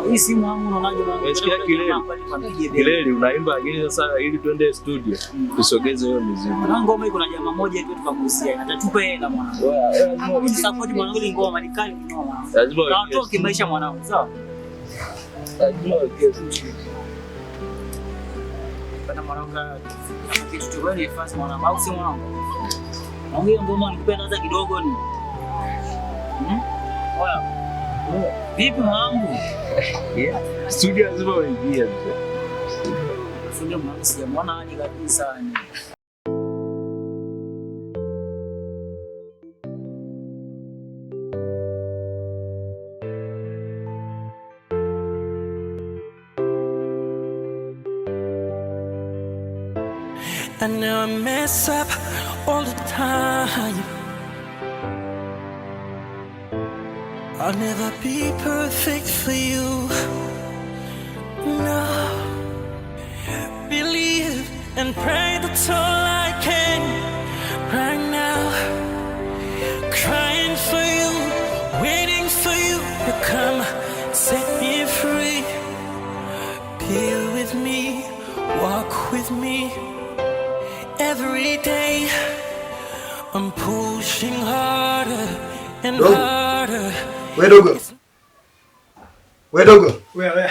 Hii simu yangu unaonaje bwana? Unasikia kilele unaimba ili sasa ili tuende studio. Tusogeze hiyo muziki. Na ngoma iko na jamaa moja tu tukagusia. Atatupa hela mwanangu. Wewe support mwanangu ile ngoma ni kali ngoma. Lazima utoke maisha mwanangu, sawa? Lazima Bana mwanangu kitu tu wewe fast mwanangu au si mwanangu? Naongea ngoma nikupenda hata kidogo ni. Oya. Vipi mwanangu? Yeah. Studio lazima uingie. Studio mwanangu sijamwona hadi kabisa ni. I know I mess up all the time. I'll never be perfect for you. No. Believe and pray, that's all I can right now. Crying for you, waiting for you to come set me free. Be with me, walk with me. Every day I'm pushing harder and harder. Wewe dogo. Wewe.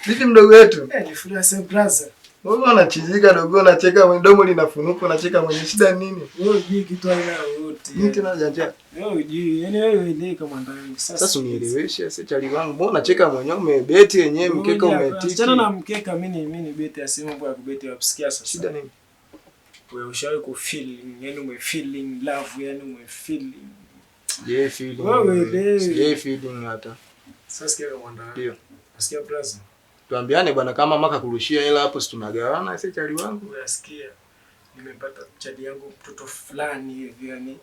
Vipi mdogo wetu? Ni furaha sana brother. Wewe unachizika dogo, unacheka mdomo linafunuka, unacheka mwenye shida nini? Wewe hujui kitu aina yote. Nini tena janja? Wewe hujui, yani wewe ni kama ndani. Sasa unieleweshe, sasa chali wangu. Mbona unacheka mwenyewe umebeti yenyewe mkeka umetiki? Tena na mkeka mimi beti ya simu kwa kubeti wakusikia sasa. Shida nini? Wewe ushawahi ku feeling, yani feeling love, yani feeling. Je, feeling. Wewe je feeling hata. Sasa sikia kama ndani. Ndio. Nasikia brother. Tuambiane bwana, kama mama kurushia hela hapo si tunagawana sasa chali wangu. Unasikia? Nimepata chadi yangu mtoto fulani hivi yani.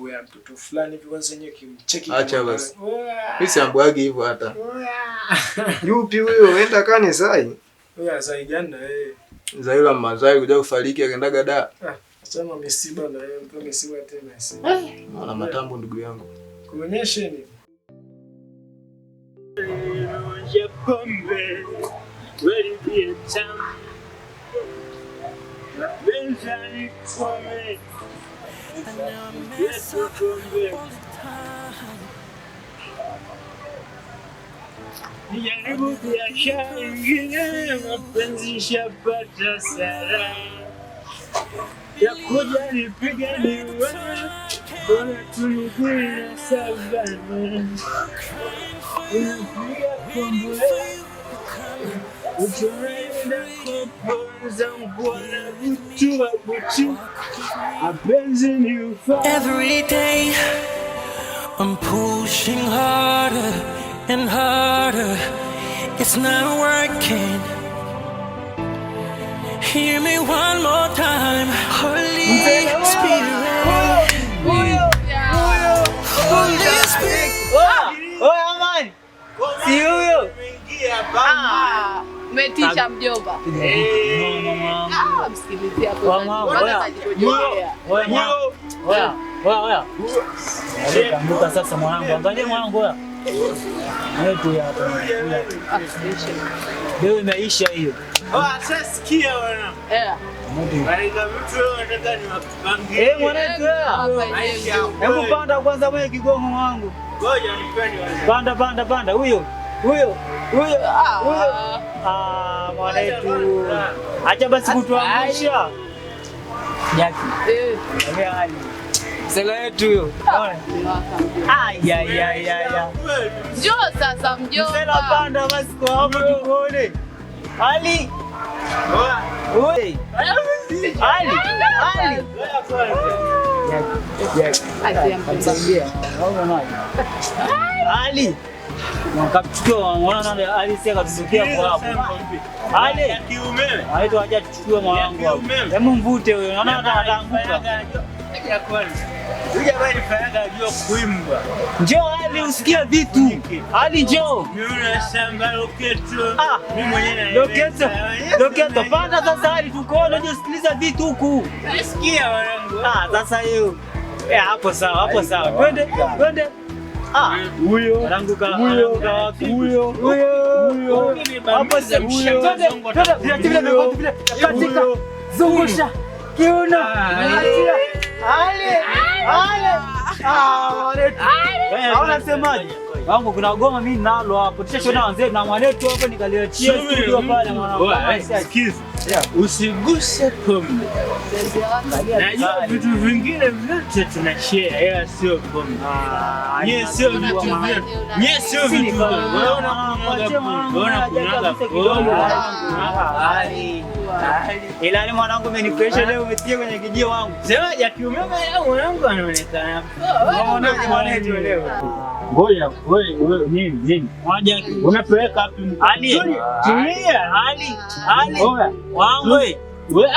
Wewe mtoto fulani hivi kwanza yenyewe kimcheki. Acha basi. Mimi siambuagi hivyo hata. Yupi huyo? Enda kanisa. Wewe Zai gani Zaila Mazai kuja kufariki akaendaga da. Achana misiba na yeye, mtu misiba tena hivi. Ana matambo ndugu yangu. Kuonyeshe ni. Ya pombe, wewe ndiye tamu. Benjani pombe. Yesu pombe. Nijaribu biashara ingine, mapenzi shapata sara. Ya kuja nipige niwe, bora tulikuli na sabana. Unapiga kombo, utuenda kuponza mkuana vitu wa butu. Apenzi ni ufa. Every day I'm pushing harder and harder, it's not working. Hear me one more time, Holy Spirit. Holy Spirit. Oya man. Si huyo. Umetisha mjomba. Msikilizie hapo. Oya. Kumbuka sasa mwanangu, angalia mwanangu oya. Wetu ya hapa. Leo imeisha hiyo. Sasa sikia wana. Baada mtu anataka niwapangie. Mwanangu hebu panda kwanza mwenye kigongo wangu. Ngoja nipende wana. Panda huyo. Mwanangu. Acha basi kutuangusha. Jaki. Hali. Sela yetu hiyo. Njoo sasa mjomba. Sela panda basi kwa hapo tuone. Ali. Oi. Ali. Ali. Wakachukua wanaona nani Ali sasa katusikia kwa hapo. Ali kiume. Haito haja tuchukue mwanangu hapo. Hebu mvute huyo. Unaona ataanguka. Ya kwanza. Huyu bali fayaga ajua kuimba. Njoo Ali usikie vitu. Ali njoo. Mimi shamba loketo. Mimi mwenyewe Loketo. Panda sasa Ali tukoone je sikiliza vitu huku. Nasikia wanangu. Sasa hiyo. Hapo sawa. Twende. Huyo. Mwanangu ka huyo. Hapo sasa mshangazo. Katika zungusha kiuno. Ale. Unasemaje? Wangu kuna goma mimi nalo hapo. Tushashona wazee na mwanetu hapo nikaliachia studio pale mwanangu. Sikiza. Usiguse pombe. Najua vitu vingine vyote tunashare, ila sio pombe. Yeye sio vitu vyote. Yeye sio vitu vyote. Unaona kunaga pombe. Ila ni mwanangu umenifresha leo umetia kwenye kijio wangu. Sema ya kiume leo mwanangu anaonekana. Unaona mwanetu leo. Ngoja wewe nini? Unapeleka wapi? Ali. Tulia. Ali. Wangu.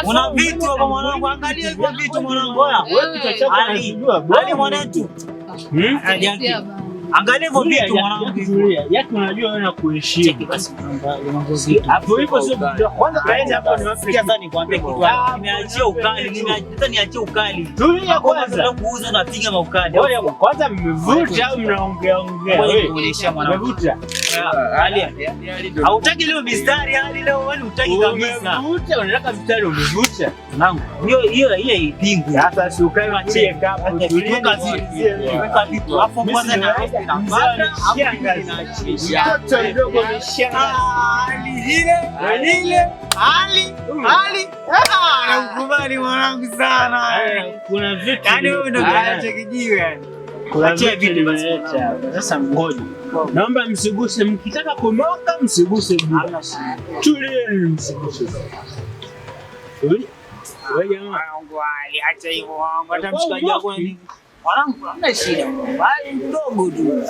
Una vitu hapo mwanangu, angalia hivyo vitu mwanangu. Wewe kichwa chako unajua. Ali mwanetu. Angalia hivyo vitu mwanangu. Tulia. Yaki unajua wewe na kuheshimu. Hapo hivyo sio kwanza kaenda hapo niwafikia sana nikwambie kitu. Nimeachia ukali, niachie ukali. Tulia kwanza. Kuuza na piga maukali. Kwanza mmevuta au mnaongea? Wewe kuonesha mwanangu. Mmevuta. Ali. Hautaki leo mistari hadi leo wewe hutaki kabisa. Umevuta, unataka mistari umevuta. Mwanangu. Hiyo ipingwe. Sasa si ukae wachie hapo. Tuliweka vitu. Hapo kwanza na nakukubali mwanangu sana. Kuna vitu yani wewe ndio kaacha kijiwe yani. Kuna vitu nimeleta hapa. Sasa ngoja. Naomba msiguse, mkitaka kumoka msiguse bwana. Tulie msiguse. Wewe jamaa wangu acha hivyo wangu hata mshikaji wako ni mwanangu hamna shida. Bali ndogo tu.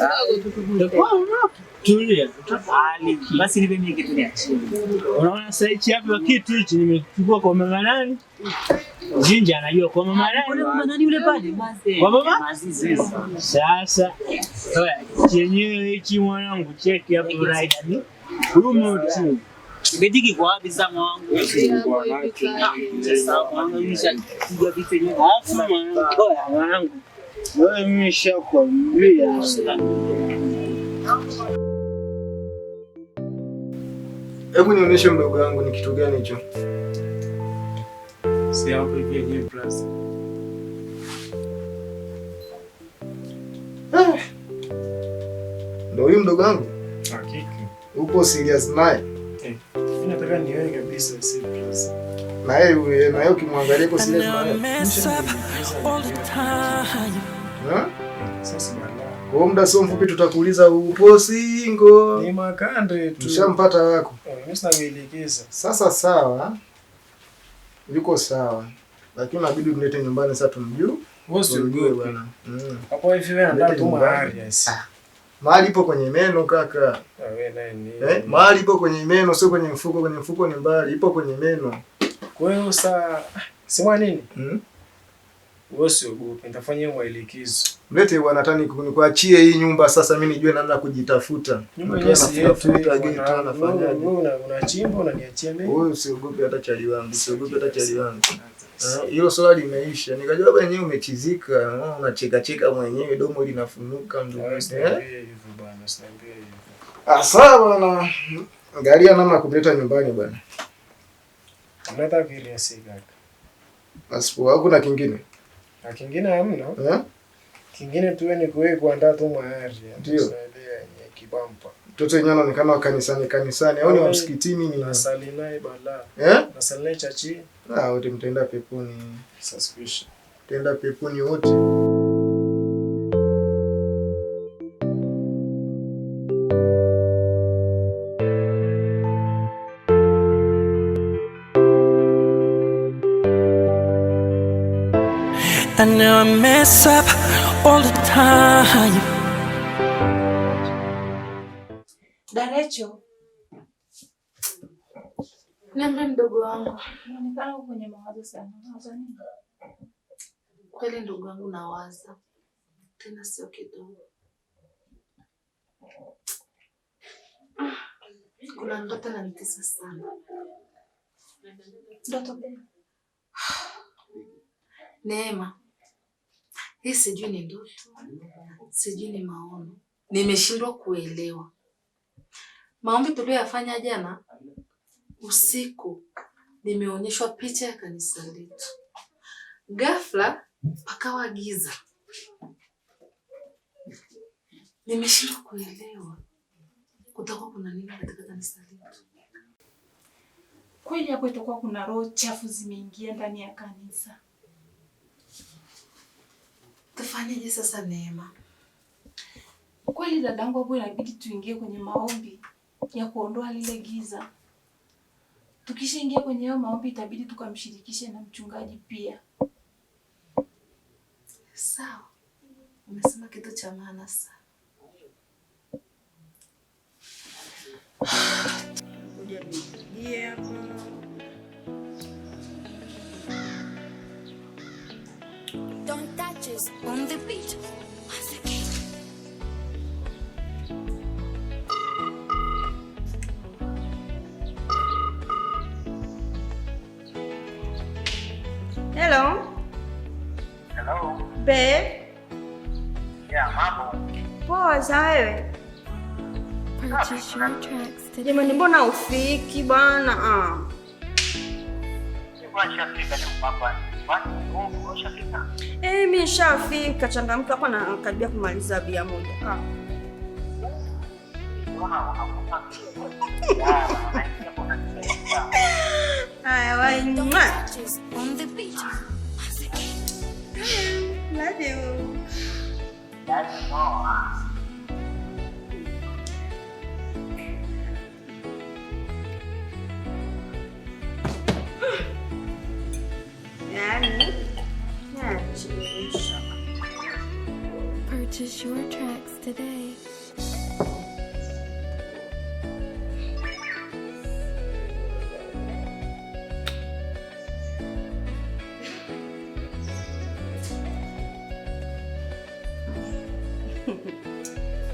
Tulia. Basi nipe mimi kitu niachie. Unaona sasa hichi hapa kitu hichi nimechukua kwa mama nani? Jinja anajua kwa mama nani? Kwa mama nani yule pale? Kwa mama? Sasa chenyewe hichi mwanangu cheki hapo right. Humo tu. Bediki kwa wapi sasa mwanangu? Sasa mwanangu nishapiga vitu hivi. Mwanangu. Wewe mimi nishakwambia. Hebu nionyeshe mdogo wangu ni kitu gani hicho? Si hapo hivi plus. Ndio huyu mdogo wangu? Hakika. Upo serious naye? Mimi nataka nione kabisa si plus. Na yeye ukimwangalia uko serious naye. Sasa kwa muda sio mfupi tutakuuliza upo single. Ni makande tu. Ushampata wako. Mimi sinaelekeza. Sasa sawa. Yuko sawa. Lakini inabidi mlete nyumbani sasa tumjue. Wewe usijue bwana. Hapo hivi wewe anataka tu mahali yes. Mahali ipo kwenye meno kaka. Wewe naye ni. Mahali ipo kwenye meno sio kwenye mfuko, kwenye mfuko ni mbali, ipo kwenye meno. Kwa hiyo sasa sema nini? Wewe usiogope, nitafanyia maelekezo. Mlete bwana tani nikuachie hii nyumba sasa mimi nijue namna kujitafuta. Nyumba yenyewe tafuta gate anafanyaje? Wewe unachimba unaniachia mimi. Wewe usiogope hata chali wangu, usiogope hata chali wangu. Hilo swali limeisha. Nikajua baba yenyewe umechizika, unacheka cheka mwenyewe domo linafunuka ndugu. Hivyo bwana, sinaambia hivyo. Sawa bwana. Angalia namna kuleta nyumbani bwana. Unataka vile sigaka. Asipo hakuna kingine. Na kingine hamna. Kingine tu ni kuandaa tu mahali. Ndio. Kibampa. Mtoto yenyewe anaonekana kanisani au ni wa msikitini ni nasali naye bala. Nasali naye chachi. Wote mtaenda peponi. Suspicion. Tenda peponi wote. I know I mess up all the time. Darecho. Niambie mdogo wangu. Unaonekana uko kwenye mawazo sana. Unawaza nini? Kweli ndugu wangu nawaza. Tena sio kidogo. Kuna ndoto inanitesa sana. Ndoto gani? Neema. Hii sijui ni ndoto. Sijui ni maono. nimeshindwa kuelewa. Maombi tuliyoyafanya jana usiku, nimeonyeshwa picha ya kanisa letu. Ghafla pakawa giza. Nimeshindwa kuelewa kutakuwa kuna nini katika kanisa letu. Kweli hapo itakuwa kuna roho chafu zimeingia ndani ya kanisa. Tufanyeje sasa Neema? Kweli dadangu, hapo inabidi tuingie kwenye maombi ya kuondoa lile giza. Tukishaingia kwenye hayo maombi itabidi tukamshirikishe na mchungaji pia. Sawa. Umesema kitu cha maana sana. Don't touch us on the beat. Hello. Hello. Babe. Yeah, mambo. Poa za wewe? Purchase your tracks today. Jamani, mbona ufiki bwana? Mimi nishafika. Changamka hapa na karibia kumaliza bia moja. Haya, wai. Don't touch us on the beat. Love you. Purchase your tracks today.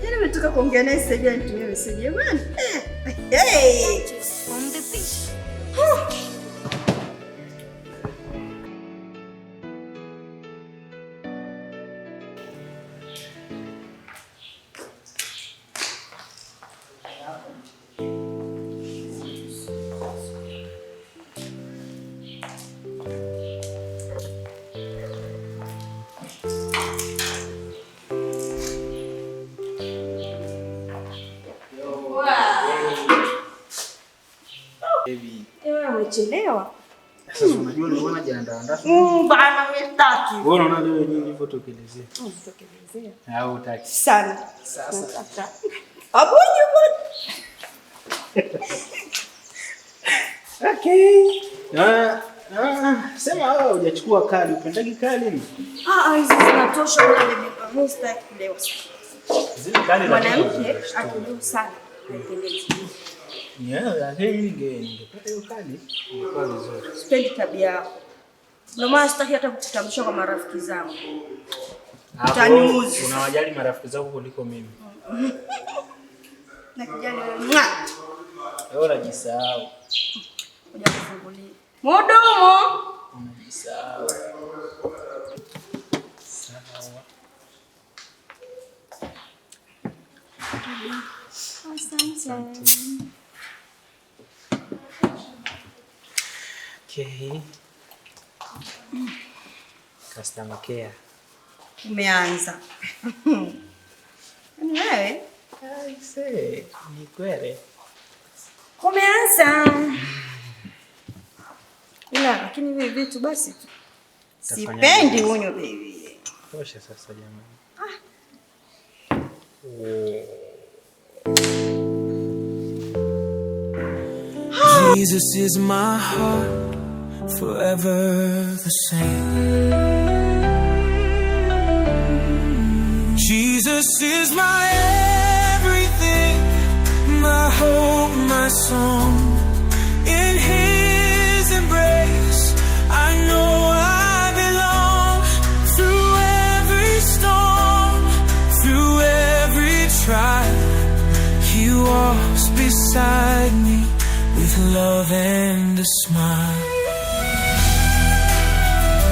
Nimetoka kuongea naye sasa hivi, anitumie message jamani. Purchase on the beat. Umechelewa. Sasa unajua unaona jiandaa. Bana mtaki. Wewe unaona leo nini nilivyotokelezea? Tokelezea. Au utaki? Sana. Sasa. Abonye bwana. Okay. Sema wewe hujachukua kali, upendagi kali ni? Hizi zinatosha bwana bibi. Mustaki leo. Zile kali mwanamke akijua sana. Haipendezi. Yeah, lakini ningepata hiyo kali ingekuwa vizuri. Sipendi tabia yako. Ndio maana sitaki hata kukutambulisha kwa marafiki zangu. Utaniuzi. Unawajali marafiki zako kuliko mimi. Nakijali wewe. Wewe unajisahau. Ngoja kufungulia. Mdomo. Unajisahau. Sawa. Asante. Okay. Customer care. Umeanza. Ni wewe? Say, ni kweli. Umeanza. Ila lakini hivi vitu basi tu. Sipendi unyo baby. Tosha sasa jamani. Jesus is my heart, forever the same. Jesus is my everything, my hope, my song. In His embrace, I know I belong. Through every storm, through every trial, He walks beside me with love and a smile.